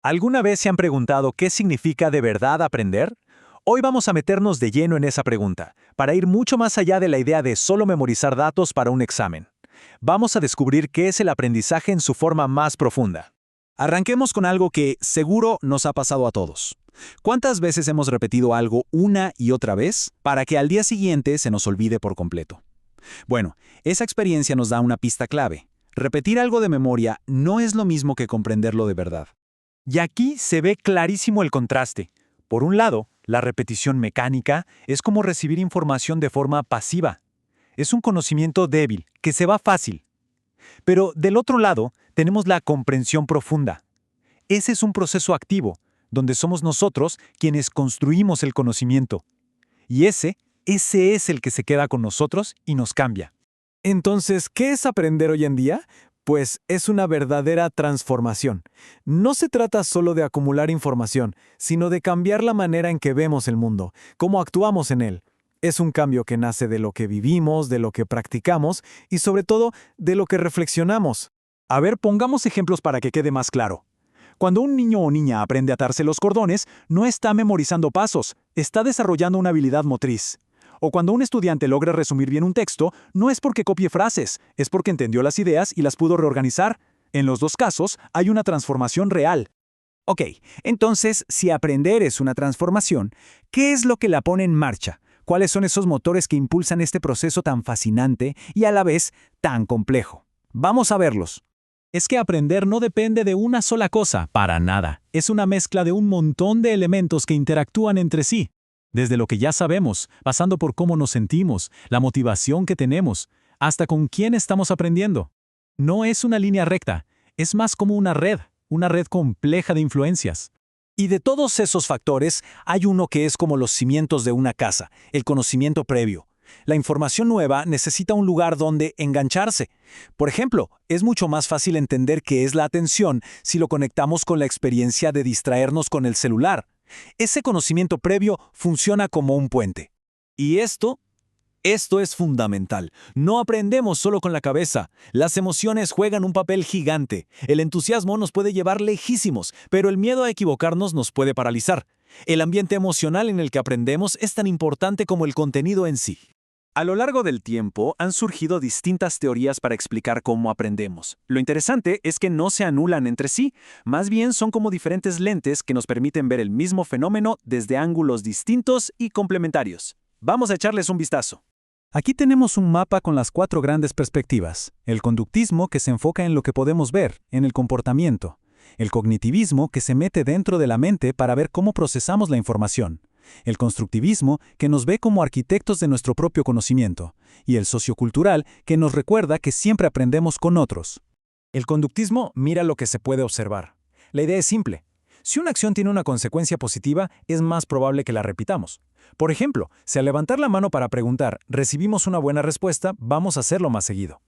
¿Alguna vez se han preguntado qué significa de verdad aprender? Hoy vamos a meternos de lleno en esa pregunta, para ir mucho más allá de la idea de solo memorizar datos para un examen. Vamos a descubrir qué es el aprendizaje en su forma más profunda. Arranquemos con algo que seguro nos ha pasado a todos. ¿Cuántas veces hemos repetido algo una y otra vez para que al día siguiente se nos olvide por completo? Bueno, esa experiencia nos da una pista clave. Repetir algo de memoria no es lo mismo que comprenderlo de verdad. Y aquí se ve clarísimo el contraste. Por un lado, la repetición mecánica es como recibir información de forma pasiva. Es un conocimiento débil, que se va fácil. Pero del otro lado, tenemos la comprensión profunda. Ese es un proceso activo, donde somos nosotros quienes construimos el conocimiento. Y ese es el que se queda con nosotros y nos cambia. Entonces, ¿qué es aprender hoy en día? Pues es una verdadera transformación. No se trata solo de acumular información, sino de cambiar la manera en que vemos el mundo, cómo actuamos en él. Es un cambio que nace de lo que vivimos, de lo que practicamos y sobre todo de lo que reflexionamos. A ver, pongamos ejemplos para que quede más claro. Cuando un niño o niña aprende a atarse los cordones, no está memorizando pasos, está desarrollando una habilidad motriz. O cuando un estudiante logra resumir bien un texto, no es porque copie frases, es porque entendió las ideas y las pudo reorganizar. En los dos casos, hay una transformación real. Ok, entonces, si aprender es una transformación, ¿qué es lo que la pone en marcha? ¿Cuáles son esos motores que impulsan este proceso tan fascinante y a la vez tan complejo? Vamos a verlos. Es que aprender no depende de una sola cosa, para nada. Es una mezcla de un montón de elementos que interactúan entre sí. Desde lo que ya sabemos, pasando por cómo nos sentimos, la motivación que tenemos, hasta con quién estamos aprendiendo. No es una línea recta, es más como una red compleja de influencias. Y de todos esos factores, hay uno que es como los cimientos de una casa, el conocimiento previo. La información nueva necesita un lugar donde engancharse. Por ejemplo, es mucho más fácil entender qué es la atención si lo conectamos con la experiencia de distraernos con el celular. Ese conocimiento previo funciona como un puente. Y esto es fundamental. No aprendemos solo con la cabeza. Las emociones juegan un papel gigante. El entusiasmo nos puede llevar lejísimos, pero el miedo a equivocarnos nos puede paralizar. El ambiente emocional en el que aprendemos es tan importante como el contenido en sí. A lo largo del tiempo han surgido distintas teorías para explicar cómo aprendemos. Lo interesante es que no se anulan entre sí, más bien son como diferentes lentes que nos permiten ver el mismo fenómeno desde ángulos distintos y complementarios. Vamos a echarles un vistazo. Aquí tenemos un mapa con las 4 grandes perspectivas. El conductismo, que se enfoca en lo que podemos ver, en el comportamiento. El cognitivismo, que se mete dentro de la mente para ver cómo procesamos la información. El constructivismo, que nos ve como arquitectos de nuestro propio conocimiento. Y el sociocultural, que nos recuerda que siempre aprendemos con otros. El conductismo mira lo que se puede observar. La idea es simple. Si una acción tiene una consecuencia positiva, es más probable que la repitamos. Por ejemplo, si al levantar la mano para preguntar recibimos una buena respuesta, vamos a hacerlo más seguido.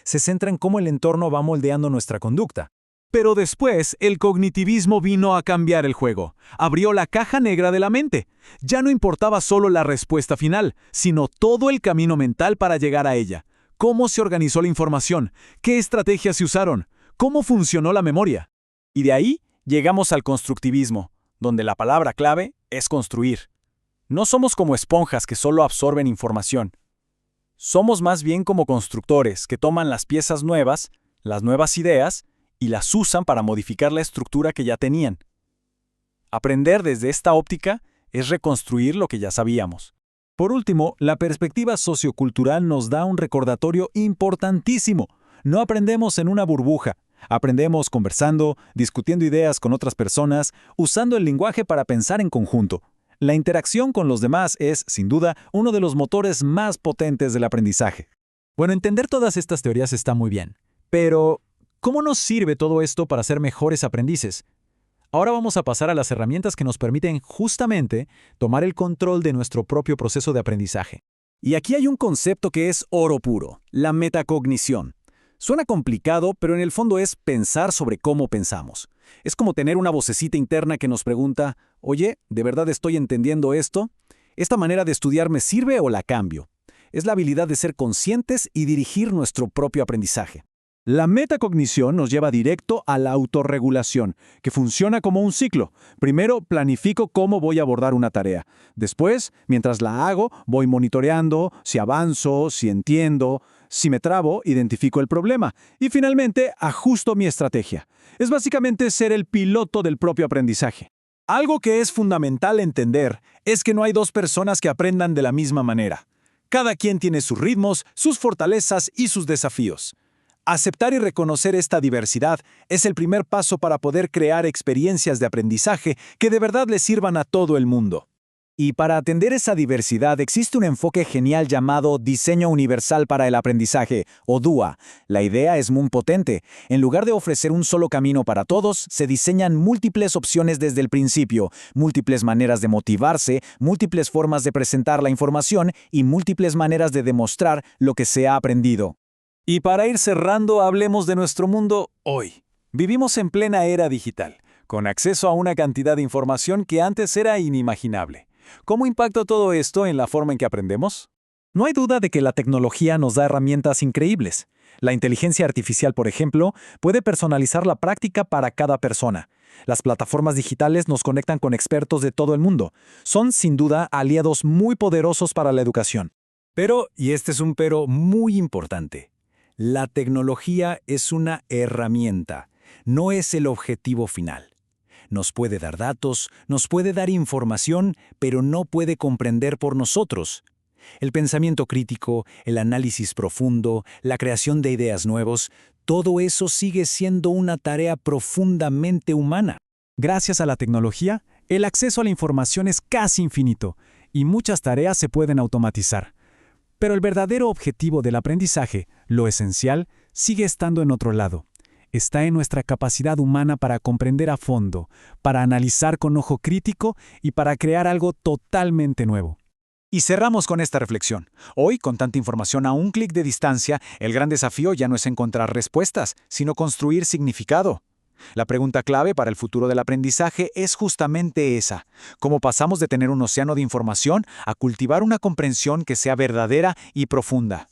Se centra en cómo el entorno va moldeando nuestra conducta. Pero después, el cognitivismo vino a cambiar el juego. Abrió la caja negra de la mente. Ya no importaba solo la respuesta final, sino todo el camino mental para llegar a ella. ¿Cómo se organizó la información? ¿Qué estrategias se usaron? ¿Cómo funcionó la memoria? Y de ahí llegamos al constructivismo, donde la palabra clave es construir. No somos como esponjas que solo absorben información. Somos más bien como constructores que toman las piezas nuevas, las nuevas ideas, y las usan para modificar la estructura que ya tenían. Aprender desde esta óptica es reconstruir lo que ya sabíamos. Por último, la perspectiva sociocultural nos da un recordatorio importantísimo. No aprendemos en una burbuja. Aprendemos conversando, discutiendo ideas con otras personas, usando el lenguaje para pensar en conjunto. La interacción con los demás es, sin duda, uno de los motores más potentes del aprendizaje. Bueno, entender todas estas teorías está muy bien. Pero ¿cómo nos sirve todo esto para ser mejores aprendices? Ahora vamos a pasar a las herramientas que nos permiten justamente tomar el control de nuestro propio proceso de aprendizaje. Y aquí hay un concepto que es oro puro, la metacognición. Suena complicado, pero en el fondo es pensar sobre cómo pensamos. Es como tener una vocecita interna que nos pregunta, oye, ¿de verdad estoy entendiendo esto? ¿Esta manera de estudiar me sirve o la cambio? Es la habilidad de ser conscientes y dirigir nuestro propio aprendizaje. La metacognición nos lleva directo a la autorregulación, que funciona como un ciclo. Primero, planifico cómo voy a abordar una tarea. Después, mientras la hago, voy monitoreando si avanzo, si entiendo. Si me trabo, identifico el problema. Y finalmente, ajusto mi estrategia. Es básicamente ser el piloto del propio aprendizaje. Algo que es fundamental entender es que no hay dos personas que aprendan de la misma manera. Cada quien tiene sus ritmos, sus fortalezas y sus desafíos. Aceptar y reconocer esta diversidad es el primer paso para poder crear experiencias de aprendizaje que de verdad le sirvan a todo el mundo. Y para atender esa diversidad existe un enfoque genial llamado Diseño Universal para el Aprendizaje, o DUA. La idea es muy potente. En lugar de ofrecer un solo camino para todos, se diseñan múltiples opciones desde el principio, múltiples maneras de motivarse, múltiples formas de presentar la información y múltiples maneras de demostrar lo que se ha aprendido. Y para ir cerrando, hablemos de nuestro mundo hoy. Vivimos en plena era digital, con acceso a una cantidad de información que antes era inimaginable. ¿Cómo impacta todo esto en la forma en que aprendemos? No hay duda de que la tecnología nos da herramientas increíbles. La inteligencia artificial, por ejemplo, puede personalizar la práctica para cada persona. Las plataformas digitales nos conectan con expertos de todo el mundo. Son, sin duda, aliados muy poderosos para la educación. Pero, y este es un pero muy importante, la tecnología es una herramienta, no es el objetivo final. Nos puede dar datos, nos puede dar información, pero no puede comprender por nosotros. El pensamiento crítico, el análisis profundo, la creación de ideas nuevas, todo eso sigue siendo una tarea profundamente humana. Gracias a la tecnología, el acceso a la información es casi infinito, y muchas tareas se pueden automatizar. Pero el verdadero objetivo del aprendizaje, lo esencial, sigue estando en otro lado. Está en nuestra capacidad humana para comprender a fondo, para analizar con ojo crítico y para crear algo totalmente nuevo. Y cerramos con esta reflexión. Hoy, con tanta información a un clic de distancia, el gran desafío ya no es encontrar respuestas, sino construir significado. La pregunta clave para el futuro del aprendizaje es justamente esa: ¿cómo pasamos de tener un océano de información a cultivar una comprensión que sea verdadera y profunda?